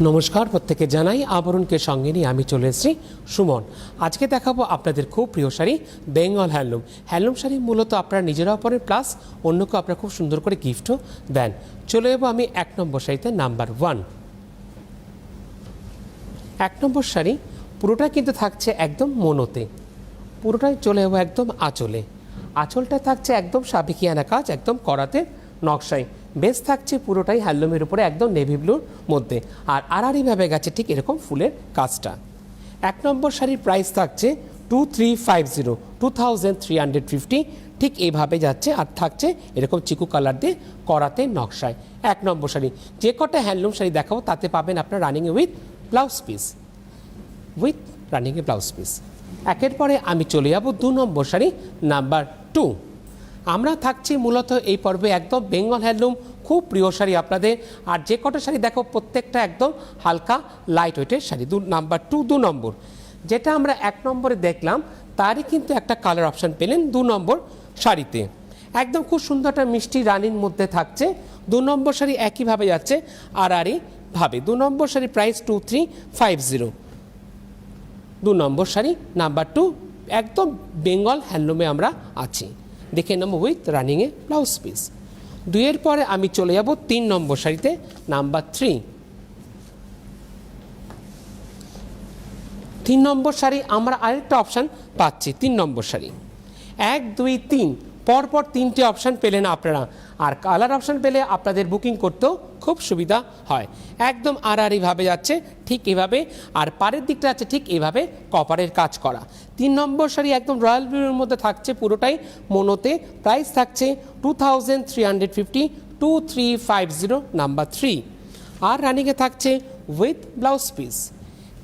নমস্কার, প্রত্যেকে জানাই আবরণকে সঙ্গে নিয়ে আমি চলে এসেছি সুমন। আজকে দেখাবো আপনাদের খুব প্রিয় শাড়ি বেঙ্গল হ্যান্ডলুম। হ্যান্ডলুম শাড়ি মূলত আপনারা নিজেরাও পরেন, প্লাস অন্যকে আপনারা খুব সুন্দর করে গিফটও দেন। চলে যাবো আমি 1 নম্বর শাড়িতে, নাম্বার 1। 1 নম্বর শাড়ি পুরোটাই কিন্তু থাকছে একদম মনোতে, পুরোটাই চলে যাবো একদম আঁচলে। আঁচলটা থাকছে একদম সাবেকিয়ানা কাজ, একদম করাতে নকশায়। বেশ থাকছে পুরোটাই হ্যান্ডলুমের উপরে একদম নেভি ব্লুর মধ্যে, আর আড়াআড়িভাবে গেছে ঠিক এরকম ফুলের কাজটা। 1 নম্বর শাড়ির প্রাইস থাকছে 2350, ঠিক এইভাবে যাচ্ছে, আর থাকছে এরকম চিকু কালার দিয়ে করাতে নকশায়। 1 নম্বর শাড়ি। যে কটা হ্যান্ডলুম শাড়ি দেখাবো তাতে পাবেন আপনার রানিংয়ে with blouse piece, blouse piece. একের পরে আমি চলে যাব 2 নম্বর শাড়ি, নাম্বার 2। আমরা থাকছি মূলত এই পর্বে একদম বেঙ্গল হ্যান্ডলুম, খুব প্রিয় শাড়ি আপনাদের। আর যে কটা শাড়ি দেখো প্রত্যেকটা একদম হালকা লাইট ওয়েটের শাড়ি। নাম্বার 2 নম্বর, যেটা আমরা 1 নম্বরে দেখলাম তারই কিন্তু একটা কালার অপশান পেলেন 2 নম্বর শাড়িতে। একদম খুব সুন্দর একটা মিষ্টি রানির মধ্যে থাকছে। 2 নম্বর শাড়ি একইভাবে যাচ্ছে আড়াআড়িভাবে। 2 নম্বর শাড়ি প্রাইস 2350। 2 নম্বর শাড়ি নাম্বার 2, একদম বেঙ্গল হ্যান্ডলুমে আমরা আছি, দেখে নেব উইথ রানিংয়ে ব্লাউজ পিস। 2 পরে আমি চলে যাব 3 নম্বর শাড়িতে, নাম্বার 3। 3 নম্বর শাড়ি আমরা আরেকটা অপশান পাচ্ছি। 3 নম্বর শাড়ি 1, 2, 3 পরপর 3টে অপশান পেলেন আপনারা, আর কালার অপশান পেলে আপনাদের বুকিং করতেও খুব সুবিধা হয়। একদম আড়াআড়িভাবে যাচ্ছে ঠিক এভাবে, আর পাড়ের দিকটা আছে ঠিক এভাবে কপারের কাজ করা। 3 নম্বর শাড়ি একদম রয়্যাল ব্লুর মধ্যে থাকছে, পুরোটাই মনোতে। প্রাইস থাকছে 2350, 2350 নাম্বার 3, আর রানিংয়ে থাকছে উইথ ব্লাউজ পিস।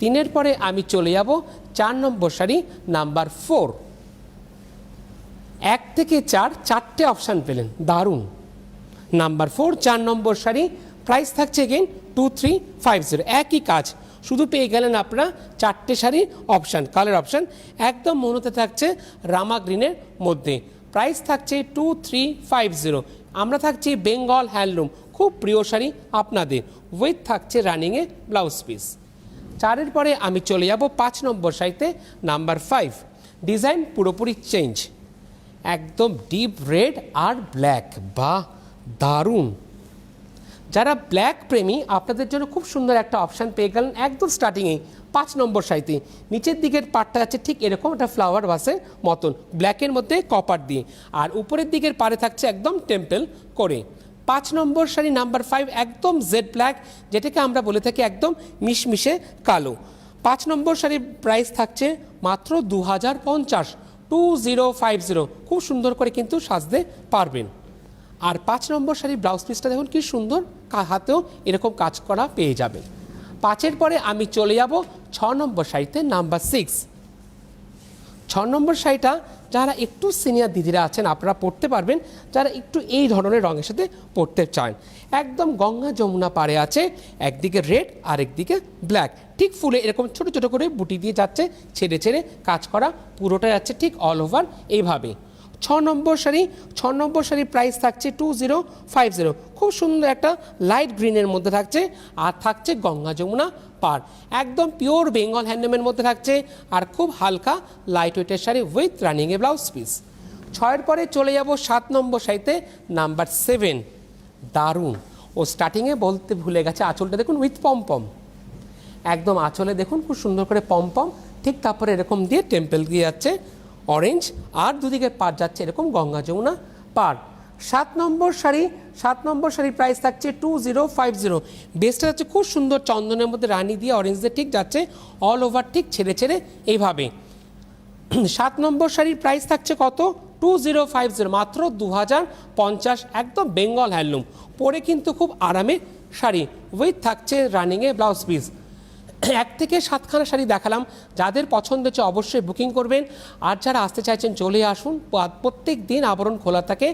3 পরে আমি চলে যাব 4 নম্বর শাড়ি, নাম্বার 4। 1 থেকে 4 চারটে অপশান পেলেন, দারুণ। নাম্বার 4 4 নম্বর শাড়ি, প্রাইস থাকছে এগেন 2350, একই কাজ, শুধু পেয়ে গেলেন আপনারা 4টে শাড়ির অপশান, কালার অপশান। একদম মনোতে থাকছে রামা গ্রিনের মধ্যে। প্রাইস থাকছে 2350। আমরা থাকছি বেঙ্গল হ্যান্ডলুম, খুব প্রিয় শাড়ি আপনাদের, উইথ থাকছে রানিংয়ে ব্লাউজ পিস। 4 পরে আমি চলে যাব 5 নম্বর শাড়িতে, নাম্বার 5। ডিজাইন পুরোপুরি চেঞ্জ, একদম ডিপ রেড আর ব্ল্যাক, বাহ দারুণ। যারা ব্ল্যাক প্রেমী আপনাদের জন্য খুব সুন্দর একটা অপশান পেয়ে গেলেন একদম স্টার্টিংয়েই 5 নম্বর শাড়িতে। নিচের দিকের পাড়টা আছে ঠিক এরকম একটা ফ্লাওয়ার ভাসের মতন, ব্ল্যাকের মধ্যে কপার দিয়ে, আর উপরের দিকের পাড়ে থাকছে একদম টেম্পল করে। 5 নম্বর শাড়ি নাম্বার 5, একদম জেড ব্ল্যাক, যেটাকে আমরা বলে থাকি একদম মিশমিশে কালো। 5 নম্বর শাড়ির প্রাইস থাকছে মাত্র 2050, 2050। খুব সুন্দর করে কিন্তু সাজতে পারবেন। আর 5 নম্বর শাড়ির ব্লাউজ পিসটা দেখুন কি সুন্দর, হাতেও এরকম কাজ করা পেয়ে যাবেন। 5 পরে আমি চলে যাব 6 নম্বর শাড়িতে, নাম্বার 6। 6 নম্বর শাড়িটা যারা একটু সিনিয়র দিদিরা আছেন আপনারা পরতে পারবেন, যারা একটু এই ধরনের রঙের সাথে পরতে চান। একদম গঙ্গা যমুনা পাড়ে আছে, একদিকে রেড আর একদিকে ব্ল্যাক, ঠিক ফুলে এরকম ছোট ছোট করে বুটি দিয়ে যাচ্ছে, ছেড়ে ছেড়ে কাজ করা, পুরোটা যাচ্ছে ঠিক অল ওভার এইভাবে। 6 নম্বর শাড়ি 6 নম্বর শাড়ির প্রাইস থাকছে 2050। খুব সুন্দর একটা লাইট গ্রিনের মধ্যে থাকছে, আর থাকছে গঙ্গা যমুনা পাড়, একদম পিওর বেঙ্গল হ্যান্ডলুমের মধ্যে থাকছে, আর খুব হালকা লাইট ওয়েটের শাড়ি উইথ রানিংয়ে ব্লাউজ পিস। 6 পরে চলে যাব 7 নম্বর শাড়িতে, নাম্বার 7। দারুণ, ও স্টার্টিংয়ে বলতে ভুলে গেছে, আঁচলটা দেখুন উইথ পমপম, একদম আঁচলে দেখুন খুব সুন্দর করে পমপম, ঠিক তারপরে এরকম দিয়ে টেম্পল দিয়ে যাচ্ছে অরেঞ্জ, আর দুদিকে পাড় যাচ্ছে এরকম গঙ্গা যমুনা পাড়। 7 নম্বর শাড়ির প্রাইস থাকছে 2050। বেসটা যাচ্ছে খুব সুন্দর চন্দনের মধ্যে রানী দিয়ে অরেঞ্জ দিয়ে ঠিক যাচ্ছে অল ওভার, ঠিক ছেড়ে ছেড়ে এইভাবে। 7 নম্বর শাড়ির প্রাইস থাকছে কত? 2050, মাত্র 2050। একদম বেঙ্গল হ্যান্ডলুম, পরে কিন্তু খুব আরামের শাড়ি, উইথ থাকছে রানিংয়ে ব্লাউজ পিস। 1 থেকে 7খানা শাড়ি দেখালাম, যাদের পছন্দ হচ্ছে অবশ্যই বুকিং করবেন, আর যারা আসতে চাইছেন চলে আসুন। প্রত্যেক দিন আবরণ খোলা থাকে,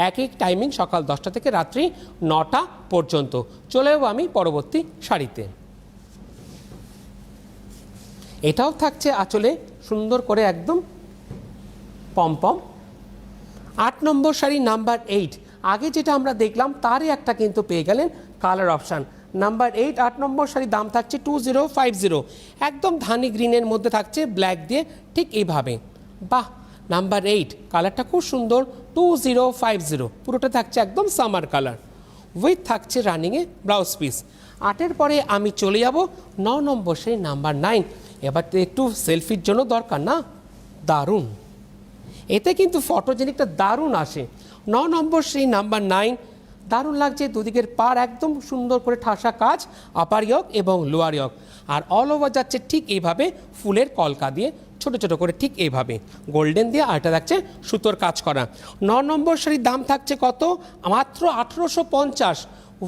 একই টাইমিং, সকাল 10টা থেকে রাত্রি 9টা পর্যন্ত। চলে যাবো আমি পরবর্তী শাড়িতে। এটাও থাকছে আঁচলে সুন্দর করে একদম পমপম। 8 নম্বর শাড়ি নাম্বার 8। আগে যেটা আমরা দেখলাম তারই একটা কিন্তু পেয়ে গেলেন কালার অপশান, নাম্বার 8 8 নম্বর শাড়ি দাম থাকছে 2050, একদম ধানি গ্রিনের মধ্যে থাকছে ব্ল্যাক দিয়ে ঠিক এইভাবে। বাহ, নাম্বার 8 কালারটা খুব সুন্দর, 2050 পুরোটা থাকছে একদম সামার কালার, উইথ থাকছে রানিংয়ে ব্লাউজ পিস। 8-এর পরে আমি চলে যাব 9 নম্বর শাড়ি নাম্বার 9। এবার তো একটু সেলফির জন্য দরকার না, দারুণ, এতে কিন্তু ফটোজেনিকটা দারুণ আসে। 9 নম্বর সেই নাম্বার 9, দারুণ লাগছে, দুদিকের পার একদম সুন্দর করে ঠাসা কাজ, আপার ইয়ক এবং লোয়ার ইয়ক, আর অল ওভার যাচ্ছে ঠিক এইভাবে ফুলের কলকা দিয়ে ছোট ছোট করে ঠিক এইভাবে গোল্ডেন দিয়ে, আর এটা থাকছে সুতোর কাজ করা। 9 নম্বর শাড়ির দাম থাকছে কত, মাত্র 1850,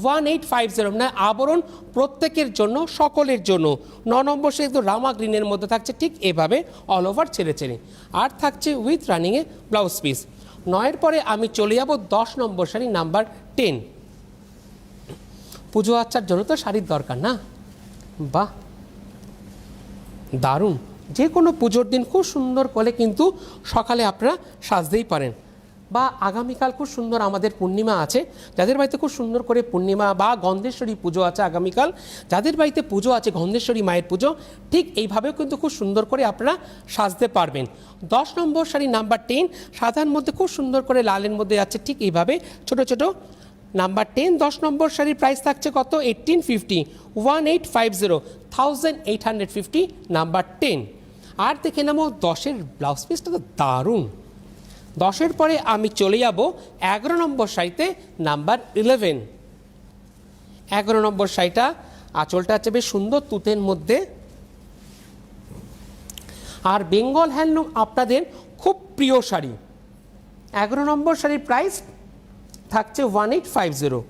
1850, মানে আবরণ প্রত্যেকের জন্য, সকলের জন্য। 9 নম্বর শাড়ি একটু রামা গ্রিনের মধ্যে থাকছে ঠিক এভাবে অল ওভার ছেড়ে ছেড়ে, আর থাকছে উইথ রানিংয়ে ব্লাউজ পিস। 9-এর পরে আমি চলে যাব 10 নম্বর শাড়ি নাম্বার 10। পুজো আচ্চার জন্য তো শাড়ির দরকার না, বাহ দারুণ, যে কোনো পুজোর দিন খুব সুন্দর করে কিন্তু সকালে আপনারা সাজতেই পারেন, বা আগামীকাল খুব সুন্দর আমাদের পূর্ণিমা আছে, যাদের বাড়িতে খুব সুন্দর করে পূর্ণিমা বা গন্ধেশ্বরী পুজো আছে আগামীকাল, যাদের বাড়িতে পুজো আছে গন্ধেশ্বরী মায়ের পুজো, ঠিক এইভাবেও কিন্তু খুব সুন্দর করে আপনারা সাজতে পারবেন। 10 নম্বর শাড়ি নাম্বার 10, সাদার মধ্যে খুব সুন্দর করে লালের মধ্যে আছে ঠিক এইভাবে ছোট ছোট। নাম্বার 10 10 নম্বর শাড়ির প্রাইস থাকছে কত, 1850, 1850, 1850 নাম্বার 10। আর দেখে নেবো 10-এর ব্লাউজ পিসটা তো দারুণ। 10-এর পরে আমি চলে যাব 11 নম্বর শাড়িতে নাম্বার 11। 11 নম্বর শাড়িটা আঁচলটা আছে বেশ সুন্দর তুতের মধ্যে, আর বেঙ্গল হ্যান্ডলুম আপনাদের খুব প্রিয় শাড়ি। 11 নম্বর শাড়ির প্রাইস থাকছে 1850,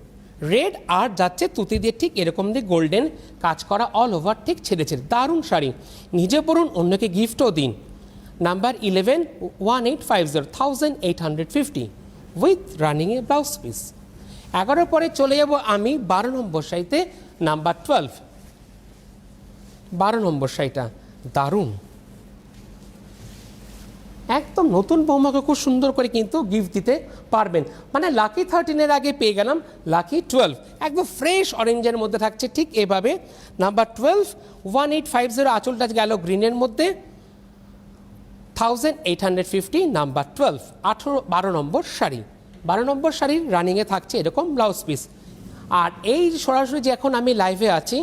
রেড আর যাচ্ছে তুতি দিয়ে ঠিক এরকম দিয়ে গোল্ডেন কাজ করা অল ওভার ঠিক ছেড়ে ছেড়ে, দারুণ শাড়ি, নিজে পরুন অন্যকে গিফটও দিন। নাম্বার 11 1850, 1850 উইথ রানিংয়ে ব্লাউজ পিস। 11 পরে চলে যাব আমি 12 নম্বর শাড়িতে নাম্বার 12। 12 নম্বর শাড়িটা দারুণ, একদম নতুন বৌমাকে খুব সুন্দর করে কিন্তু গিফট দিতে পারবেন, মানে লাকি 13-এর আগে পেয়ে গেলাম লাকি 12, একদম ফ্রেশ অরেঞ্জের মধ্যে থাকছে ঠিক এভাবে। নাম্বার 12 1850, আঁচলটা গেল গ্রিনের মধ্যে, 1850 নাম্বার 12। 12 নম্বর শাড়ি, 12 নম্বর শাড়ির রানিংয়ে থাকছে এরকম ব্লাউজ পিস। আর এই সরাসরি যে এখন আমি লাইভে আছি,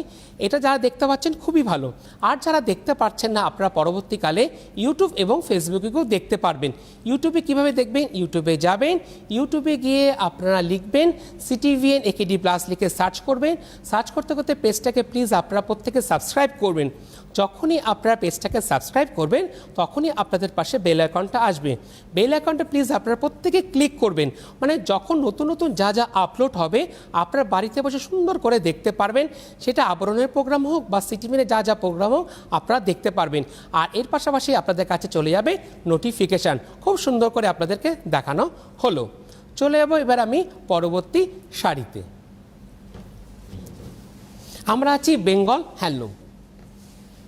এটা যারা দেখতে পাচ্ছেন খুবই ভালো, আর যারা দেখতে পাচ্ছেন না আপনারা পরবর্তীকালে ইউটিউব এবং ফেসবুকেও দেখতে পারবেন। ইউটিউবে কিভাবে দেখবেন, ইউটিউবে যাবেন, ইউটিউবে গিয়ে আপনারা লিখবেন CTVN AKD প্লাস লিখে সার্চ করবেন, সার্চ করতে করতে পেজটাকে প্লিজ আপনারা প্রত্যেকে সাবস্ক্রাইব করবেন। যখনই আপনারা পেজটাকে সাবস্ক্রাইব করবেন তখনই আপনাদের পাশে বেল আইকনটা আসবে, বেল আইকনটা প্লিজ আপনারা প্রত্যেকে ক্লিক করবেন, মানে যখন নতুন নতুন যা যা আপলোড হবে আপনারা বাড়িতে বসে সুন্দর করে দেখতে পারবেন, সেটা আবরণের প্রোগ্রাম হোক বা সিটিভিনে যা যা প্রোগ্রাম হোক আপনারা দেখতে পারবেন। আর এর পাশাপাশি আপনাদের কাছে চলে যাবে নোটিফিকেশান, খুব সুন্দর করে আপনাদেরকে দেখানো হলো। চলে যাবো এবার আমি পরবর্তী শাড়িতে। আমরা আছি বেঙ্গল হ্যান্ডলুম,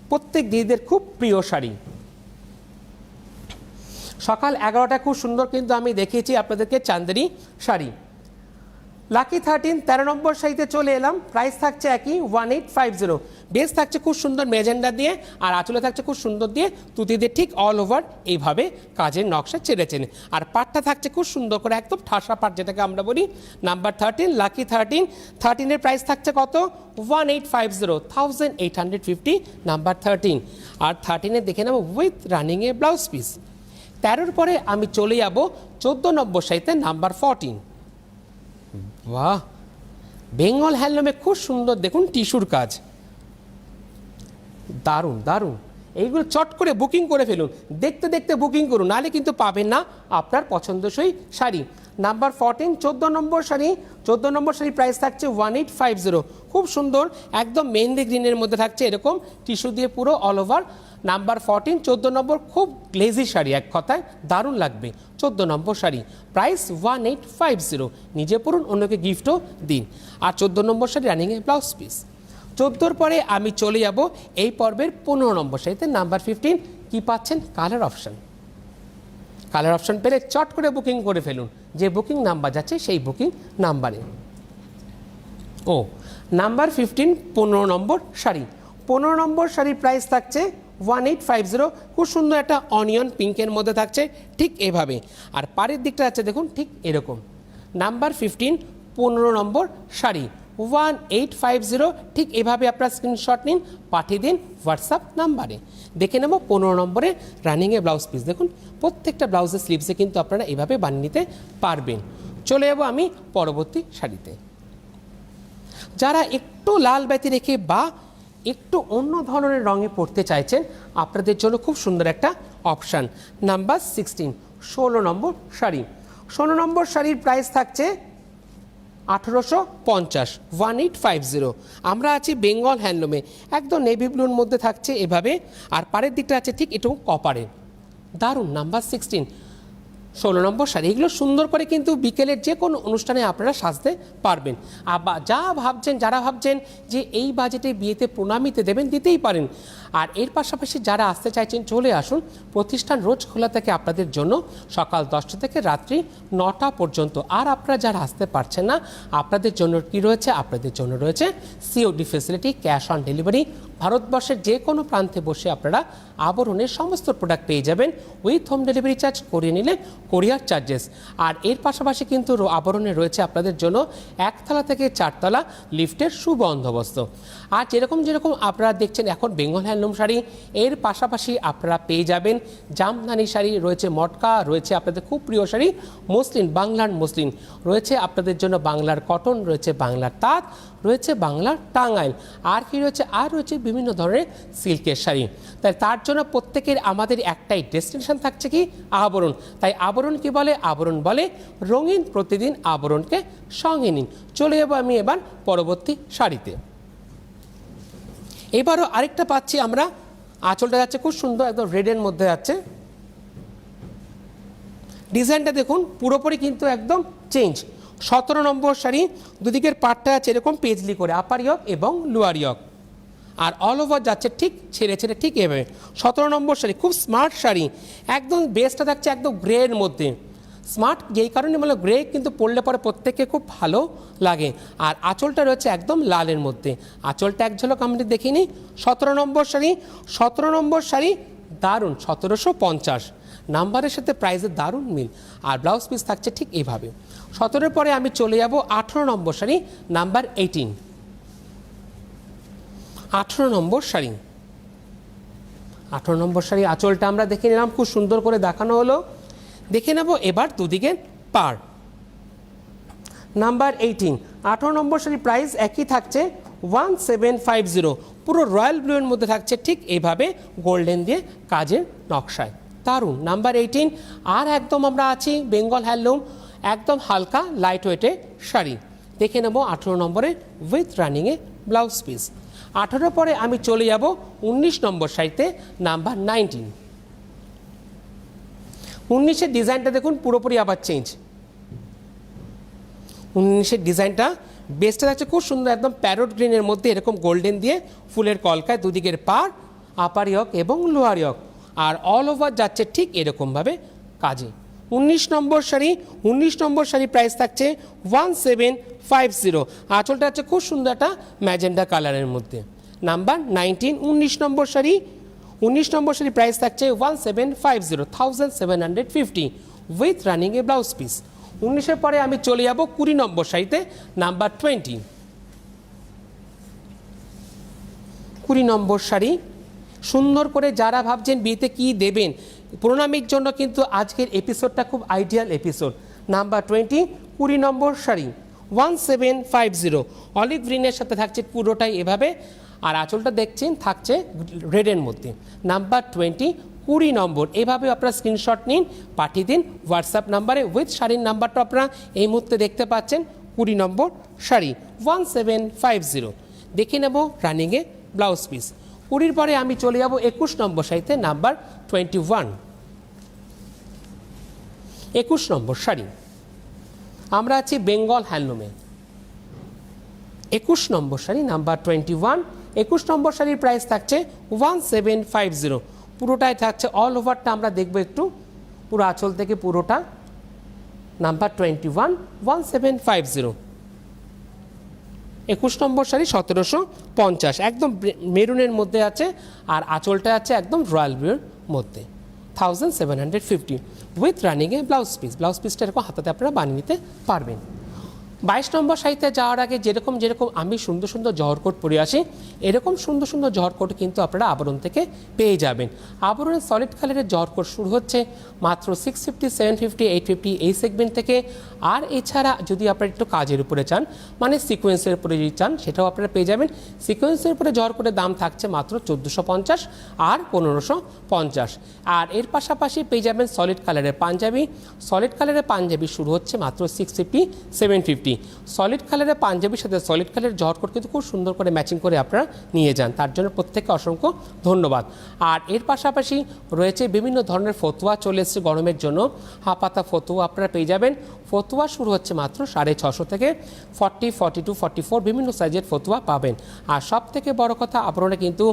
প্রত্যেক দিদিদের খুব প্রিয় শাড়ি। সকাল 11টা খুব সুন্দর কিন্তু আমি দেখিয়েছি আপনাদেরকে চান্দেরি শাড়ি। লাকি 13 13 নম্বর শাড়িতে চলে এলাম, প্রাইস থাকছে একই 1850, বেস থাকছে খুব সুন্দর মেজেন্ডা দিয়ে, আর আঁচলে থাকছে খুব সুন্দর দিয়ে তুতি দিয়ে ঠিক অল ওভার এইভাবে কাজের নকশা ছেড়ে চেনে, আর পাটটা থাকছে খুব সুন্দর করে একদম ঠাসা পাট যেটাকে আমরা বলি। নাম্বার 13 লাকি 13, 13-এর প্রাইস থাকছে কত, 1850, 1850 নাম্বার 13। আর 13-এ দেখে নেব উইথ রানিংয়ে ব্লাউজ পিস। 13-র পরে আমি চলে যাব 14 নম্বর শাড়িতে নাম্বার 14। বাহ, বেঙ্গল হ্যান্ডলুমে খুব সুন্দর দেখুন টিস্যুর কাজ, দারুণ দারুণ, এইগুলো চট করে বুকিং করে ফেলুন, দেখতে দেখতে বুকিং করুন, নাহলে কিন্তু পাবেন না আপনার পছন্দসই শাড়ি। নাম্বার 14 14 নম্বর শাড়ি, 14 নম্বর শাড়ি প্রাইস থাকছে 1850, খুব সুন্দর একদম মেহেন্দি গ্রিনের মধ্যে থাকছে এরকম টিস্যু দিয়ে পুরো অল ওভার। নাম্বার 14 14 নম্বর, খুব গ্লেজি শাড়ি, এক কথায় দারুণ লাগবে। 14 নম্বর শাড়ি প্রাইস 1850, নিজে পরুন অন্যকে গিফটও দিন। আর 14 নম্বর শাড়ি রানিংয়ে ব্লাউজ পিস। 14-র পরে আমি চলে যাব এই পর্বের 15 নম্বর শাড়িতে নাম্বার 15। কি পাচ্ছেন, কালার অপশান, কালার অপশান পেলে চট করে বুকিং করে ফেলুন, যে বুকিং নাম্বার যাচ্ছে সেই বুকিং নাম্বারে। ও নাম্বার 15 15 নম্বর শাড়ি। 15 নম্বর শাড়ির প্রাইস থাকছে 1850। খুব সুন্দর একটা অনিয়ন পিঙ্কের মধ্যে থাকছে ঠিক এভাবে, আর পাড়ের দিকটা আছে দেখুন ঠিক এরকম। নাম্বার 15 15 নম্বর শাড়ি 1850। ঠিক এভাবে আপনার স্ক্রিনশট নিন, পাঠিয়ে দিন হোয়াটসঅ্যাপ নাম্বারে। দেখে নেব 15 নম্বরের রানিংয়ে ব্লাউজ পিস। দেখুন প্রত্যেকটা ব্লাউজের স্লিভসে কিন্তু আপনারা এভাবে বানিয়ে নিতে পারবেন। চলে যাব আমি পরবর্তী শাড়িতে। যারা একটু লাল বাতি রেখে বা একটু অন্য ধরনের রঙে পড়তে চাইছেন, আপনাদের জন্য খুব সুন্দর একটা অপশান। নাম্বার 16 16 নম্বর শাড়ি। 16 নম্বর শাড়ির প্রাইস থাকছে 1850 1850। আমরা আছি বেঙ্গল হ্যান্ডলুমে, একদম নেভি ব্লুর মধ্যে থাকছে এভাবে, আর পাড়ের দিকটা আছে ঠিক একটু কপারের। দারুণ। নাম্বার 16 16 নম্বর শাড়ি। এগুলো সুন্দর করে কিন্তু বিকেলের যে কোনো অনুষ্ঠানে আপনারা সাজতে পারবেন। আবার যারা ভাবছেন যে এই বাজেটে বিয়েতে প্রণামীতে দেবেন, দিতেই পারেন। আর এর পাশাপাশি যারা আসতে চাইছেন চলে আসুন, প্রতিষ্ঠান রোজ খোলা থাকে আপনাদের জন্য সকাল 10টা থেকে রাত্রি 9টা পর্যন্ত। আর আপনারা যারা আসতে পারছেন না, আপনাদের জন্য কি রয়েছে? আপনাদের জন্য রয়েছে COD facility, cash on delivery. ভারতবর্ষের যে কোনো প্রান্তে বসে আপনারা আবরণের সমস্ত প্রোডাক্ট পেয়ে যাবেন উইথ হোম ডেলিভারি চার্জ করিয়ে নিলে কোরিয়ার চার্জেস। আর এর পাশাপাশি কিন্তু আবরণে রয়েছে আপনাদের জন্য 1 তলা থেকে 4 তলা লিফটের সুবন্দোবস্ত। আর যেরকম আপনারা দেখছেন এখন বেঙ্গল হ্যান্ডলুম শাড়ি, এর পাশাপাশি আপনারা পেয়ে যাবেন জামদানি শাড়ি, রয়েছে মটকা, রয়েছে আপনাদের খুব প্রিয় শাড়ি মসলিন, বাংলার মসলিন, রয়েছে আপনাদের জন্য বাংলার কটন, রয়েছে বাংলার তাঁত, রয়েছে বাংলার টাঙ্গাইল, আর কি রয়েছে? আর রয়েছে বিভিন্ন ধরনের সিল্কের শাড়ি। তাই তার জন্য প্রত্যেকের আমাদের একটাই ডেস্টিনেশন থাকছে কি? আবরণ। তাই আবরণ কি বলে? আবরণ বলে রঙিন প্রতিদিন আবরণকে সঙ্গে নিন। চলে যাবো আমি এবার পরবর্তী শাড়িতে। এবারও আরেকটা পাচ্ছি আমরা, আঁচলটা যাচ্ছে খুব সুন্দর, একদম রেডের মধ্যে যাচ্ছে। ডিজাইনটা দেখুন পুরোপুরি কিন্তু একদম চেঞ্জ। 17 নম্বর শাড়ি। দুদিকের পাটটা আছে এরকম পেজলি করে, আপার ইয়ক এবং লোয়ার ইয়ক, আর অল ওভার যাচ্ছে ঠিক ছেড়ে ঠিক এভাবে। 17 নম্বর শাড়ি খুব স্মার্ট শাড়ি, একদম বেসটা থাকছে একদম গ্রের মধ্যে। স্মার্ট যেই কারণে মানে গ্রে কিন্তু পরলে পরে প্রত্যেককে খুব ভালো লাগে। আর আঁচলটা রয়েছে একদম লালের মধ্যে। আঁচলটা এক ঝলক আমরা দেখিনি। 17 নম্বর শাড়ি। 17 নম্বর শাড়ি দারুণ, 1750 নাম্বারের সাথে প্রাইসের দারুণ মিল। আর ব্লাউজ পিস থাকছে ঠিক এইভাবে। 17-এর পরে আমি চলে যাব 18 নম্বর শাড়ি, নাম্বার 18। 18 নম্বর শাড়ি। 18 নম্বর শাড়ি আঁচলটা আমরা দেখে নিলাম, খুব সুন্দর করে দেখানো হলো। দেখে নেব এবার দুদিকের পাড়। নাম্বার 18 18 নম্বর শাড়ি প্রাইস একই থাকছে 1750। পুরো রয়্যাল ব্লুয়ের মধ্যে থাকছে ঠিক এইভাবে গোল্ডেন দিয়ে কাজের নকশায়, দারুণ। নাম্বার 18। আর একদম আমরা আছি বেঙ্গল হ্যান্ডলুম, একদম হালকা লাইট ওয়েটের শাড়ি। দেখে নেব 18 নম্বরে উইথ রানিংয়ে ব্লাউজ পিস। 18 পরে আমি চলে যাব 19 নম্বর শাড়িতে, নাম্বার 19। 19-এর ডিজাইনটা দেখুন পুরোপুরি আবার চেঞ্জ। 19-এর ডিজাইনটা বেসটা থাকছে খুব সুন্দর, একদম প্যারোট গ্রিনের মধ্যে এরকম গোল্ডেন দিয়ে ফুলের কলকায়, দুদিকের পাড়, আপার ইয়ক এবং লোয়ার ইয়ক, আর অল ওভার যাচ্ছে ঠিক এরকমভাবে কাজে। 19 number sari. 19 number sari price থাকছে 1750। আঁচলটা হচ্ছে খুব সুন্দর একটা ম্যাজেন্ডা কালারের মধ্যে। Number 19 19 number sari. 19 number sari price থাকছে 1750 1750 উইথ রানিং এ ব্লাউজ পিস। 19-এর পরে আমি চলে যাব 20 নম্বর শাড়িতে, নাম্বার 20। 20 নম্বর শাড়ি সুন্দর করে যারা ভাবছেন বিয়েতে কি দেবেন, প্রণামীর জন্য কিন্তু আজকের এপিসোডটা খুব আইডিয়াল এপিসোড। নাম্বার 20 20 নম্বর শাড়ি 1750 অলিভ গ্রিনের সাথে থাকছে পুরোটাই এভাবে, আর আঁচলটা দেখছেন থাকছে রেডের মধ্যে। নাম্বার 20 20 নম্বর। এভাবে আপনারা স্ক্রিনশট নিন, পাঠিয়ে দিন হোয়াটসঅ্যাপ নাম্বারে উইথ শাড়ির নাম্বারটা আপনারা এই মুহূর্তে দেখতে পাচ্ছেন। 20 নম্বর শাড়ি 1750। দেখে নেব রানিংয়ে ব্লাউজ পিস। 20-র পরে আমি চলে যাব 21 নম্বর শাড়িতে, নাম্বার 21। 21 নম্বর শাড়ি। আমরা আছি বেঙ্গল হ্যান্ডলুমে। 21 নম্বর শাড়ি নাম্বার 21। 21 নম্বর শাড়ির প্রাইস থাকছে 1750। পুরোটাই থাকছে অল ওভারটা আমরা দেখব একটু, পুরো আঁচল থেকে পুরোটা। নাম্বার 21 1750। 21 নম্বর শাড়ি 1750, একদম মেরুনের মধ্যে আছে, আর আঁচলটা আছে একদম রয়্যাল ব্লুর মধ্যে, 1750 উইথ রানিংয়ে ব্লাউজ পিসটা এরকম হাতাতে আপনারা বানিয়ে নিতে পারবেন। 22 নম্বর শাড়িতে যাওয়ার আগে যেরকম আমি সুন্দর সুন্দর জহরকোট পরে আসি, এরকম সুন্দর সুন্দর জহরকোট কিন্তু আপনারা আবরণ থেকে পেয়ে যাবেন। আবরণের সলিড কালারের জহরকোট শুরু হচ্ছে মাত্র 650, 750, 850 এই সেগমেন্ট থেকে। আর এছাড়া যদি আপনারা একটু কাজের উপরে চান, মানে সিকোয়েন্সের উপরে যদি চান, সেটাও আপনারা পেয়ে যাবেন। সিকোয়েন্সের উপরে জহরকোটের দাম থাকছে মাত্র 1450 আর 1550। আর এর পাশাপাশি পেয়ে যাবেন সলিড কালারের পাঞ্জাবি শুরু হচ্ছে মাত্র 650, 750। সলিড কালারের পাঞ্জাবির সাথে সলিড কালারের জহরকোট কিন্তু খুব সুন্দর করে ম্যাচিং করে আপনারা নিয়ে যান, তার জন্য প্রত্যেককে অসংখ্য ধন্যবাদ। আর এর পাশাপাশি রয়েছে বিভিন্ন ধরনের ফতুয়া চলে এসেছে গরমের জন্য, হাফাতা ফতুয়া আপনারা পেয়ে যাবেন। ফতুয়া শুরু হচ্ছে মাত্র 650 থেকে 40, 42, 44 বিভিন্ন সাইজের ফতুয়া পাবেন। আর সব থেকে বড় কথা, আবরণে কিন্তু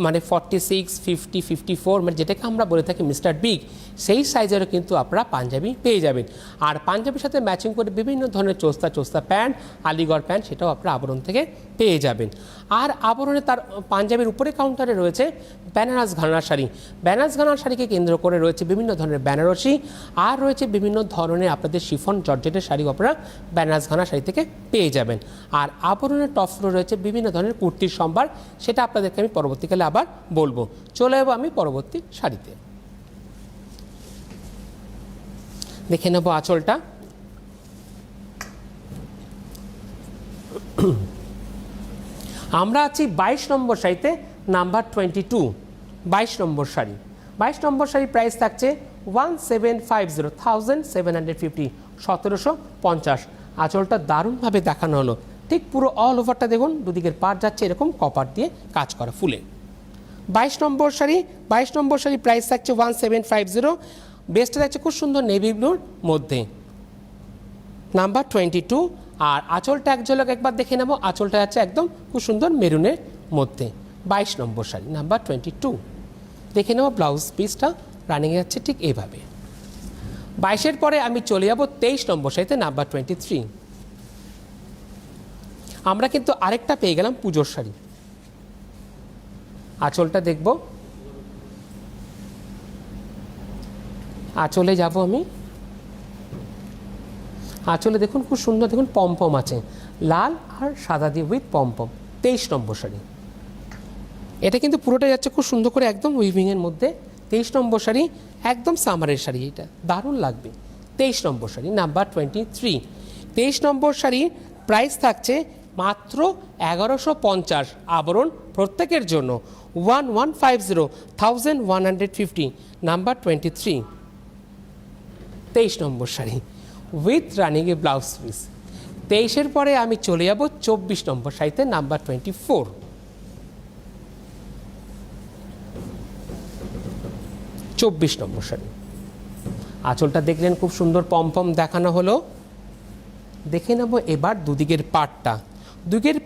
মানে 46, 50, 54 মানে যেটাকে আমরা বলে থাকি মিস্টার বিগ, সেই সাইজেরও কিন্তু আপনারা পাঞ্জাবি পেয়ে যাবেন। আর পাঞ্জাবির সাথে ম্যাচিং করে বিভিন্ন ধরনের চোস্তা প্যান্ট, আলিগড় প্যান্ট, সেটাও আপনারা আবরণ থেকে পেয়ে যাবেন। আর আবরণে তার পাঞ্জাবির উপরে কাউন্টারে রয়েছে বেনারস ঘানার শাড়িকে কেন্দ্র করে রয়েছে বিভিন্ন ধরনের বেনারসি, আর রয়েছে বিভিন্ন ধরনের আপনাদের শিফন জর্জেটের শাড়ি আপনারা বেনারস ঘানা শাড়ি থেকে পেয়ে যাবেন। আর আবরণের টপ ফ্লোর রয়েছে বিভিন্ন ধরনের কুর্তির সম্ভার, সেটা আপনাদেরকে আমি পরবর্তীকালে আবার বলবো। চলে যাবো আমি পরবর্তী শাড়িতে। দেখে নেব আঁচলটা। আমরা আছি 22 নম্বর শাড়িতে, নাম্বার 22, 22 নম্বর শাড়ি। 22 নম্বর শাড়ির প্রাইস থাকছে 1750, 1750। আঁচলটা দারুণভাবে দেখানো হলো, ঠিক পুরো অল ওভারটা দেখুন, দুদিকের পার যাচ্ছে এরকম কপার দিয়ে কাজ করা ফুলে। 22 নম্বর শাড়ি প্রাইস থাকছে 1750, বেস্টটা থাকছে খুব সুন্দর নেভি ব্লুর মধ্যে, নাম্বার 22। আর আঁচলটা এক ঝলক একবার দেখে নেব, আঁচলটা আছে একদম খুব সুন্দর মেরুনের মধ্যে, 22 নম্বর শাড়ি নাম্বার 22। দেখে নেব ব্লাউজ পিসটা রানিংয়ে যাচ্ছে ঠিক এইভাবে। 22-এর পরে আমি চলে যাব 23 নম্বর শাড়িতে, নাম্বার 23। আমরা কিন্তু আরেকটা পেয়ে গেলাম পুজোর শাড়ি। আঁচলটা দেখব, আঁচলে যাব আমি। আঁচলে দেখুন খুব সুন্দর, দেখুন পমপম আছে, লাল আর সাদা দিয়ে উইথ পমপম, 23 নম্বর শাড়ি। এটা কিন্তু পুরোটা যাচ্ছে খুব সুন্দর করে একদম উইভিংয়ের মধ্যে, 23 নম্বর শাড়ি, একদম সামারের শাড়ি, এটা দারুণ লাগবে। 23 number sari number 23। 23 number sari price থাকছে মাত্র 1150, আবরণ প্রত্যেকের জন্য 1150, 1150, নাম্বার 23। 23 নম্বর শাড়ি উইথ রানিংয়ে ব্লাউজ পিস। 23-এর পরে আমি চলে যাব 24 নম্বর শাড়িতে, নাম্বার 24। 24 নম্বর শাড়ি। আঁচলটা দেখলেন খুব সুন্দর পমপম দেখানো হলো। দেখে নেব এবার দুদিকের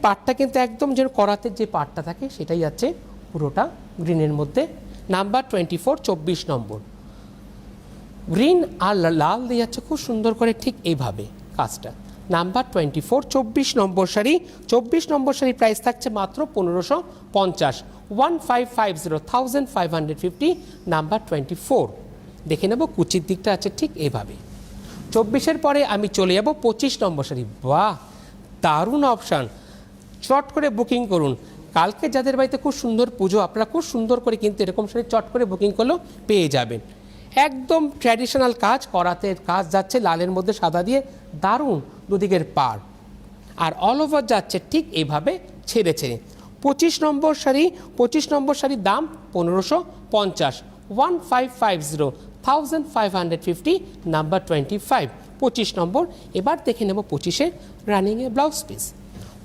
পাটটা কিন্তু একদম যেন করাতে যে পাটটা থাকে সেটাই আছে পুরোটা গ্রিনের মধ্যে, নাম্বার 24, 24 নম্বর। গ্রিন আর লাল দিয়ে যাচ্ছে খুব সুন্দর করে ঠিক এইভাবে কাজটা, নাম্বার 24, 24 নম্বর শাড়ি। 24 নম্বর শাড়ি প্রাইস থাকছে মাত্র 1550, 1550, 1550, নাম্বার 24। দেখে নেব কুচির দিকটা আছে ঠিক এইভাবে। 24-এর পরে আমি চলে যাব 25 নম্বর শাড়ি। বাহ, দারুণ অপশান, চট করে বুকিং করুন। কালকে যাদের বাড়িতে খুব সুন্দর পুজো, আপনারা খুব সুন্দর করে কিন্তু এরকম শাড়ি চট করে বুকিং করলেও পেয়ে যাবেন। একদম ট্র্যাডিশনাল কাজ, করাতে কাজ যাচ্ছে লালের মধ্যে সাদা দিয়ে, দারুণ দুদিকের পার, আর অল ওভার যাচ্ছে ঠিক এইভাবে ছেড়ে ছেড়ে। 25 নম্বর শাড়ির দাম 1550, 1550, 1550, নাম্বার 25, 25 নম্বর। এবার দেখে নেব 25-এর রানিংয়ে ব্লাউজ পিস।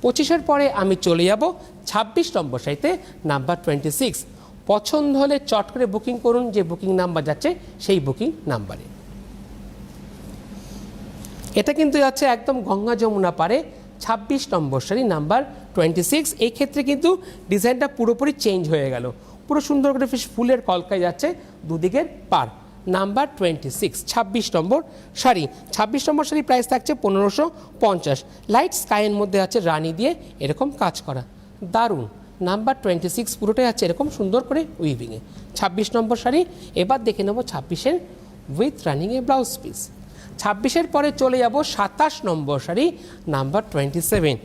25-এর পরে আমি চলে যাব 26 নম্বর শাড়িতে, নাম্বার 26। পছন্দ হলে চট করে বুকিং করুন, যে বুকিং নাম্বার যাচ্ছে সেই বুকিং নাম্বারে। এটা কিন্তু যাচ্ছে একদম গঙ্গা যমুনা পারে, 26 নম্বর শাড়ি নাম্বার 26। এই ক্ষেত্রে কিন্তু ডিজাইনটা পুরোপুরি চেঞ্জ হয়ে গেল, পুরো সুন্দর করে ফুলের কলকায় যাচ্ছে দুদিকের পার, নাম্বার 26, 26 নম্বর শাড়ি। 26 নম্বর শাড়ি প্রাইস থাকছে 1550। লাইট স্কাইয়ের মধ্যে আছে রানী দিয়ে এরকম কাজ করা, দারুণ। নাম্বার 26 পুরোটাই আছে এরকম সুন্দর করে উইভিংয়ে। 26 নম্বর শাড়ি। এবার দেখে নেব 26-এর উইথ রানিংয়ে ব্লাউজ পিস। 26-এর পরে চলে যাব 27 নম্বর শাড়ি, নাম্বার 27।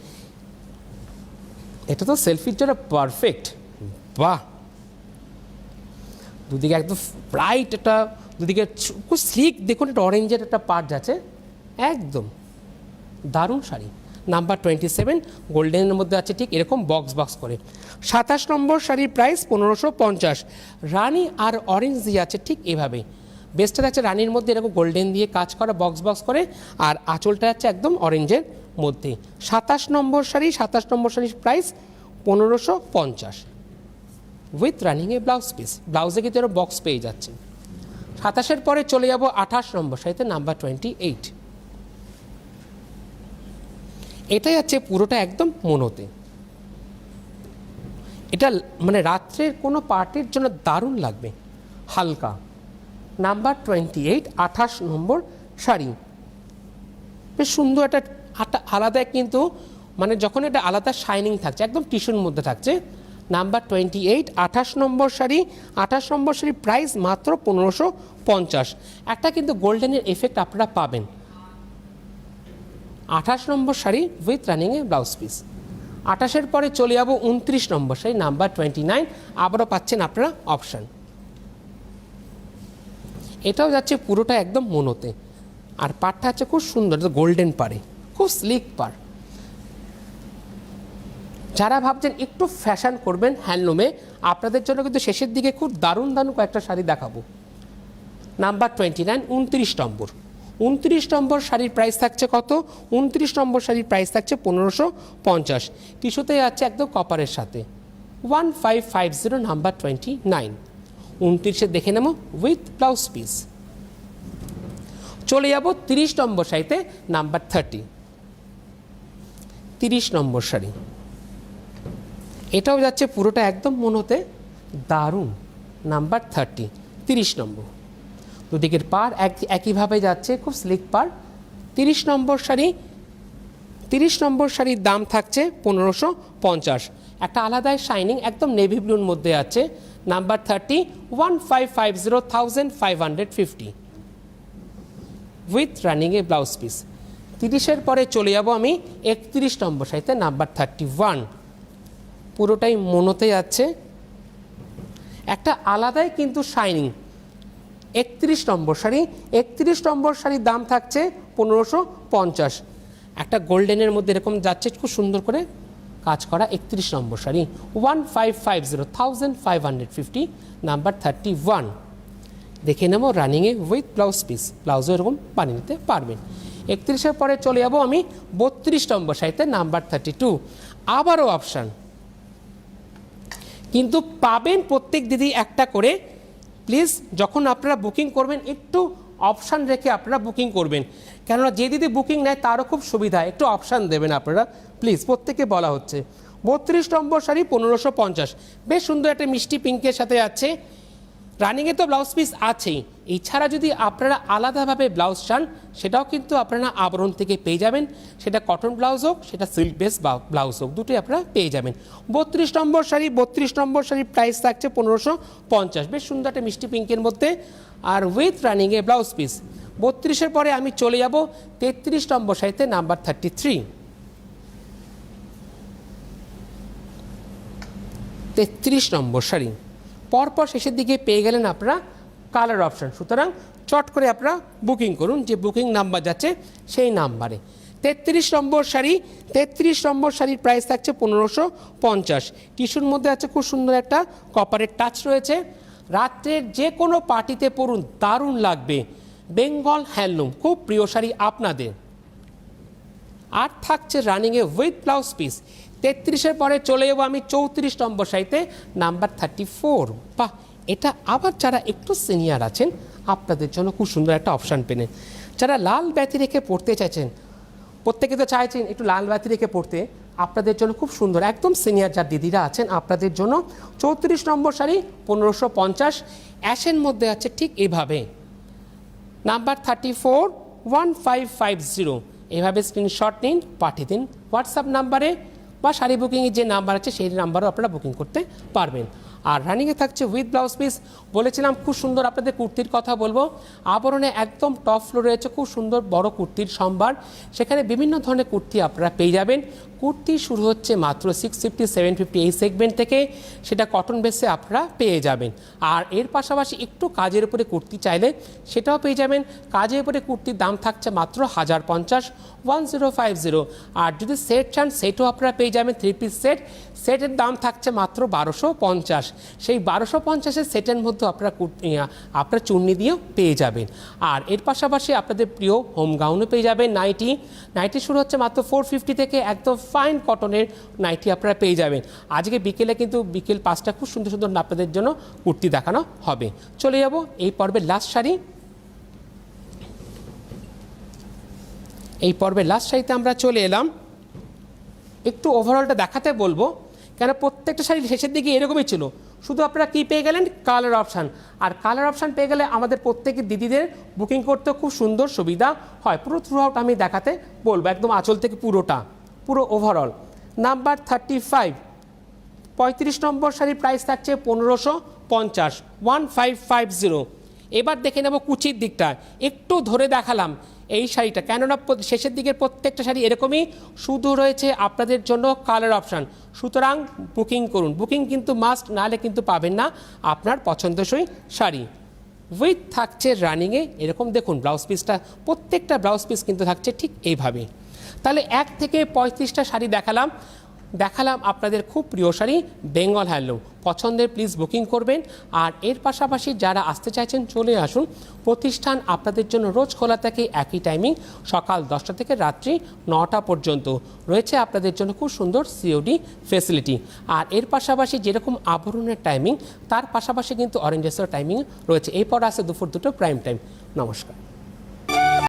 এটা তো সেলফির জন্য পারফেক্ট। বাহ, দুদিকে একদম ব্রাইট, একটা দুদিকে খুব স্লিক, দেখুন একটা অরেঞ্জের একটা পার্ট আছে, একদম দারুণ শাড়ি। নাম্বার 27 গোল্ডেনের মধ্যে আছে ঠিক এরকম বক্স বক্স করে। 27 নম্বর শাড়ির প্রাইস 1550। রানী আর অরেঞ্জ দিয়ে আছে ঠিক এভাবে। বেস্টটা থাকছে রানীর মধ্যে এরকম গোল্ডেন দিয়ে কাজ করা বক্স বক্স করে, আর আঁচলটা আছে একদম অরেঞ্জের মধ্যে। 27 নম্বর শাড়ি। 27 নম্বর শাড়ির প্রাইস 1550 উইথ রানিংয়ে ব্লাউজ পিস। ব্লাউজে কিন্তু এরকম বক্স পেয়ে যাচ্ছে। 27-এর পরে চলে যাব 28 নম্বর শাড়িতে, নাম্বার 28। এটাই আছে পুরোটা একদম মনোতে। এটা মানে রাত্রের কোনো পার্টির জন্য দারুণ লাগবে, হালকা। নাম্বার 28, 28 নম্বর শাড়ি। বেশ সুন্দর একটা আলাদা, কিন্তু মানে যখন এটা আলাদা শাইনিং থাকছে, একদম টিস্যুর মধ্যে থাকছে। নাম্বার 28, 28 নম্বর শাড়ি। 28 নম্বর শাড়ির প্রাইস মাত্র 1550। একটা কিন্তু গোল্ডেনের এফেক্ট আপনারা পাবেন। 28 নম্বর শাড়ি উইথ রানিংয়ে ব্লাউজ পিস। 28-এর পরে চলে যাব 29 নম্বর শাড়ি, নাম্বার 29। আবারও পাচ্ছেন আপনারা অপশান। এটাও যাচ্ছে পুরোটা একদম মনোতে, আর পাড়টা আছে খুব সুন্দর, গোল্ডেন পাড়ে, খুব স্লিক পাড়। যারা ভাবছেন একটু ফ্যাশন করবেন হ্যান্ডলুমে, আপনাদের জন্য কিন্তু শেষের দিকে খুব দারুণ দারুণ কয়েকটা শাড়ি দেখাবো। নাম্বার 29, 29 নম্বর। 29 নম্বর শাড়ির প্রাইস থাকছে কত? 29 নম্বর শাড়ির প্রাইস থাকছে 1550। টিস্যুতে আছে একদম কপারের সাথে। 1550, নাম্বার 29। 29-এ দেখে নেব উইথ ব্লাউজ পিস। চলে যাব 30 নম্বর শাড়িতে, নাম্বার 30। 30 নম্বর শাড়ি। এটাও যাচ্ছে পুরোটা একদম মনোতে, দারুণ। নাম্বার 30, 30 নম্বর। দুদিকের পার একইভাবে যাচ্ছে, খুব স্লিক পার। 30 নম্বর শাড়ি। 30 নম্বর শাড়ির দাম থাকছে 1550। একটা আলাদাই শাইনিং, একদম নেভি ব্লুর মধ্যে আছে। নাম্বার 30, 1550, 1550 উইথ রানিংয়ে ব্লাউজ পিস। 30-এর পরে চলে যাব আমি 31 নম্বর শাড়িতে, নাম্বার 31। পুরোটাই মনোতে যাচ্ছে, একটা আলাদাই কিন্তু শাইনিং। 31 নম্বর শাড়ি। 31 নম্বর শাড়ির দাম থাকছে 1550। একটা গোল্ডেনের মধ্যে এরকম যাচ্ছে, খুব সুন্দর করে কাজ করা 31 নম্বর শাড়ি। 1550, 1550 নাম্বার 31। দেখে নেব রানিংয়ে উইথ ব্লাউজ পিস। ব্লাউজও এরকম বানিয়ে নিতে পারবেন। 31-এর পরে চলে যাব আমি 32 নম্বর শাড়িতে, নাম্বার 32। আবারও অপশান, কিন্তু পাবেন প্রত্যেক দিদি একটা করে। প্লিজ যখন আপনারা বুকিং করবেন একটু অপশান রেখে আপনারা বুকিং করবেন, কেননা যে দিদি বুকিং নেয় তারও খুব সুবিধা, একটু অপশান দেবেন আপনারা প্লিজ, প্রত্যেকে বলা হচ্ছে। 32 নম্বর শাড়ি 1550। বেশ সুন্দর একটা মিষ্টি পিঙ্কের সাথে আছে। রানিংয়ে তো ব্লাউজ পিস আছেই, এছাড়া যদি আপনারা আলাদাভাবে ব্লাউজ চান সেটাও কিন্তু আপনারা আবরণ থেকে পেয়ে যাবেন। সেটা কটন ব্লাউজ হোক, সেটা সিল্ক বেস ব্লাউজ হোক, দুটোই আপনারা পেয়ে যাবেন। 32 নম্বর শাড়ি। 32 নম্বর শাড়ির প্রাইস থাকছে 1550। বেশ সুন্দর একটা মিষ্টি পিঙ্কের মধ্যে, আর উইথ রানিংয়ে ব্লাউজ পিস। 32-এর পরে আমি চলে যাব 33 নম্বর শাড়িতে, নাম্বার 33। 33 নম্বর শাড়ি। পরপর শেষের দিকে পেয়ে গেলেন আপনারা কালার অপশান, সুতরাং চট করে আপনারা বুকিং করুন, যে বুকিং নাম্বার যাচ্ছে সেই নাম্বারে। 33 নম্বর শাড়ি। 33 নম্বর শাড়ির প্রাইস থাকছে 1550। টিস্যুর মধ্যে আছে খুব সুন্দর একটা কপারের টাচ রয়েছে। রাত্রের যে কোনো পার্টিতে পরুন, দারুণ লাগবে। বেঙ্গল হ্যান্ডলুম, খুব প্রিয় শাড়ি আপনাদের। আর থাকছে রানিংয়ে উইথ ব্লাউজ পিস। 33-এর পরে চলে যাবো আমি 34 নম্বর শাড়িতে, নাম্বার 34। বাহ, এটা আবার যারা একটু সিনিয়র আছেন আপনাদের জন্য খুব সুন্দর একটা অপশান পেলেন। যারা লাল ব্যাতি রেখে পড়তে চাইছেন, প্রত্যেকে তো চাইছেন একটু লাল ব্যাতি রেখে পড়তে, আপনাদের জন্য খুব সুন্দর, একদম সিনিয়র যার দিদিরা আছেন আপনাদের জন্য 34 নম্বর শাড়ি 1550। অ্যাশের মধ্যে আছে ঠিক এইভাবে নাম্বার 341550, এভাবে স্ক্রিনশট নিন, পাঠিয়ে দিন হোয়াটসঅ্যাপ নাম্বারে, বা শাড়ি বুকিংয়ের যে নাম্বার আছে সেই নাম্বারও আপনারা বুকিং করতে পারবেন। আর রানিংয়ে থাকছে উইথ ব্লাউজ পিস। বলেছিলাম খুব সুন্দর আপনাদের কুর্তির কথা বলবো। আবরণে একদম টপ ফ্লোর রয়েছে খুব সুন্দর বড় কুর্তির সম্ভার, সেখানে বিভিন্ন ধরনের কুর্তি আপনারা পেয়ে যাবেন। কুর্তি শুরু হচ্ছে মাত্র 650 750 এই সেগমেন্ট থেকে, সেটা কটন বেসে আপনারা পেয়ে যাবেন। আর এর পাশাপাশি একটু কাজের উপরে কুর্তি চাইলে সেটাও পেয়ে যাবেন। কাজের উপরে কুর্তির দাম থাকছে মাত্র 1050 1050। আর যদি সেট চান সেটও আপনারা পেয়ে যাবেন, 3 পিস সেট, সেটের দাম থাকছে মাত্র 1250। সেই 1250-এর সেটের মধ্যে আপনারা চুন্নি দিয়েও পেয়ে যাবেন। আর এর পাশাপাশি আপনাদের প্রিয় হোম গাউনও পেয়ে যাবেন। নাইটি শুরু হচ্ছে মাত্র 450 থেকে, একদম ফাইন কটনের নাইটি আপনারা পেয়ে যাবেন। আজকে বিকেলে কিন্তু বিকেল 5টা খুব সুন্দর সুন্দর আপনাদের জন্য কুর্তি দেখানো হবে। চলে যাব এই পর্বের লাস্ট শাড়ি। এই পর্বের লাস্ট শাড়িতে আমরা চলে এলাম। একটু ওভারঅলটা দেখাতে বলবো, কেন প্রত্যেকটা শাড়ি শেষের দিকে এরকমই ছিল। শুধু আপনারা কী পেয়ে গেলেন, কালার অপশান। আর কালার অপশান পেয়ে গেলে আমাদের প্রত্যেকের দিদিদের বুকিং করতে খুব সুন্দর সুবিধা হয়। পুরো থ্রু আউট আমি দেখাতে বলবো, একদম আঁচল থেকে পুরো ওভারঅল। নাম্বার 35, 35 নম্বর শাড়ির প্রাইস থাকছে 1550 1550। এবার দেখে নেব কুচির দিকটা, একটু ধরে দেখালাম এই শাড়িটা, কেননা শেষের দিকের প্রত্যেকটা শাড়ি এরকমই, শুধু রয়েছে আপনাদের জন্য কালার অপশান। সুতরাং বুকিং করুন, বুকিং কিন্তু মাস্ট, নাহলে কিন্তু পাবেন না আপনার পছন্দসই শাড়ি। উইথ থাকছে রানিংয়ে এরকম, দেখুন ব্লাউজ পিসটা, প্রত্যেকটা ব্লাউজ পিস কিন্তু থাকছে ঠিক এইভাবে। তাহলে 1 থেকে 35টা শাড়ি দেখালাম আপনাদের খুব প্রিয় শাড়ি বেঙ্গল হ্যান্ডলুম। পছন্দের প্লিজ বুকিং করবেন। আর এর পাশাপাশি যারা আসতে চাইছেন চলে আসুন। প্রতিষ্ঠান আপনাদের জন্য রোজ খোলা থাকে, একই টাইমিং, সকাল 10টা থেকে রাত্রি 9টা পর্যন্ত। রয়েছে আপনাদের জন্য খুব সুন্দর সিওডি ফেসিলিটি। আর এর পাশাপাশি যেরকম আবরণের টাইমিং, তার পাশাপাশি কিন্তু অরেঞ্জেসের টাইমিং রয়েছে। এরপর আছে দুপুর 2টো প্রাইম টাইম। নমস্কার।